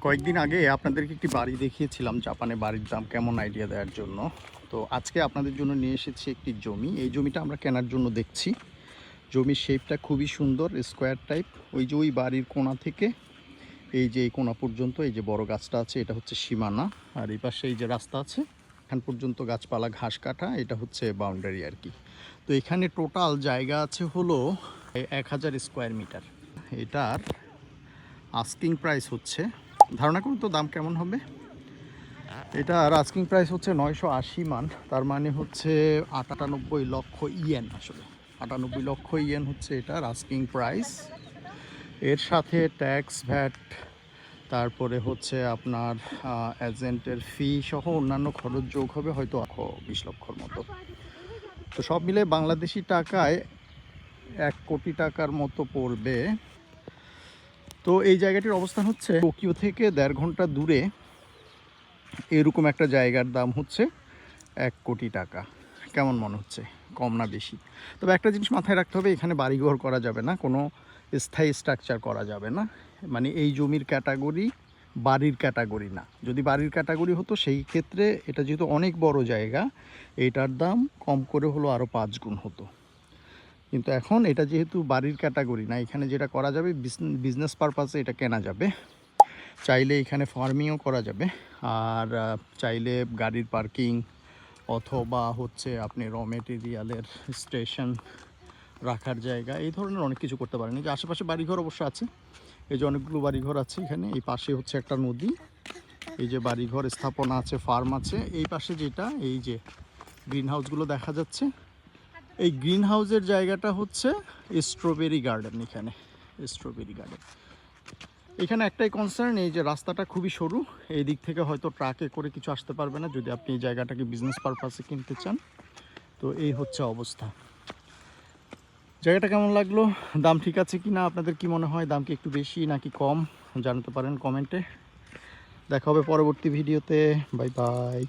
কয়েকদিন আগে আপনাদেরকে একটি বাড়ি দেখিয়েছিলাম জাপানে বাড়ির দাম কেমন আইডিয়া দেওয়ার জন্য। তো আজকে আপনাদের জন্য নিয়ে এসেছি একটি জমি। এই জমিটা আমরা কেনার জন্য দেখছি। জমির শেপটা খুবই সুন্দর, স্কোয়ার টাইপ। ওই যে ওই বাড়ির কোণা থেকে এই যে এই কোণা পর্যন্ত এই যে বড় গাছটা আছে, এটা হচ্ছে সীমানা। আর এই পাশে এই যে রাস্তা আছে, এখান পর্যন্ত গাছপালা ঘাস কাটা, এটা হচ্ছে বাউন্ডারি আর কি। তো এখানে টোটাল জায়গা আছে হলো 1000 স্কোয়ার মিটার। এটার আস্কিং প্রাইস হচ্ছে, ধারণা করুন তো দাম কেমন হবে। এটার আস্কিং প্রাইস হচ্ছে 980 মান, তার মানে হচ্ছে 98 লক্ষ ইয়েন। আসলে 98 লক্ষ ইয়েন হচ্ছে এটার আস্কিং প্রাইস। এর সাথে ট্যাক্স, ভ্যাট, তারপরে হচ্ছে আপনার এজেন্টের ফি সহ অন্যান্য খরচ যোগ হবে হয়তো 20 লক্ষর মতো। তো সব মিলে বাংলাদেশি টাকায় 1 কোটি টাকার মতো পড়বে। তো এই জায়গাটির অবস্থান হচ্ছে টোকিও থেকে 1.5 ঘন্টা দূরে। এরকম একটা জায়গার দাম হচ্ছে 1 কোটি টাকা। কেমন মনে হচ্ছে, কম না বেশি? তবে একটা জিনিস মাথায় রাখতে হবে, এখানে বাড়িঘর করা যাবে না, কোনো স্থায়ী স্ট্রাকচার করা যাবে না। মানে এই জমির ক্যাটাগরি বাড়ির ক্যাটাগরি না। যদি বাড়ির ক্যাটাগরি হতো সেই ক্ষেত্রে এটা যেহেতু অনেক বড় জায়গা, এটার দাম কম করে হলো আরও 5 গুণ হতো। কিন্তু এখন এটা যেহেতু বাড়ির ক্যাটাগরি না, এখানে যেটা করা যাবে বিজনেস পারপাসে এটা কেনা যাবে। চাইলে এখানে ফার্মিংও করা যাবে, আর চাইলে গাড়ির পার্কিং অথবা হচ্ছে আপনি র মেটেরিয়ালের স্টেশন রাখার জায়গা, এই ধরনের অনেক কিছু করতে পারেন। এই যে আশেপাশে বাড়িঘর অবশ্য আছে, এই যে অনেকগুলো বাড়িঘর আছে এখানে। এই পাশে হচ্ছে একটা নদী, এই যে বাড়িঘর স্থাপনা আছে, ফার্ম আছে। এই পাশে যেটা এই যে গ্রিন হাউসগুলো দেখা যাচ্ছে, এই গ্রিন হাউসের জায়গাটা হচ্ছে স্ট্রবেরি গার্ডেন। এখানে স্ট্রবেরি গার্ডেন। এখানে একটাই কনসার্ন, এই যে রাস্তাটা খুবই সরু, এই দিক থেকে হয়তো ট্রাকে করে কিছু আসতে পারবে না যদি আপনি এই জায়গাটাকে বিজনেস পারপাসে কিনতে চান। তো এই হচ্ছে অবস্থা। জায়গাটা কেমন লাগলো, দাম ঠিক আছে কি না, আপনাদের কি মনে হয়? দাম কি একটু বেশি নাকি কম জানাতে পারেন কমেন্টে। দেখা হবে পরবর্তী ভিডিওতে। Bye bye.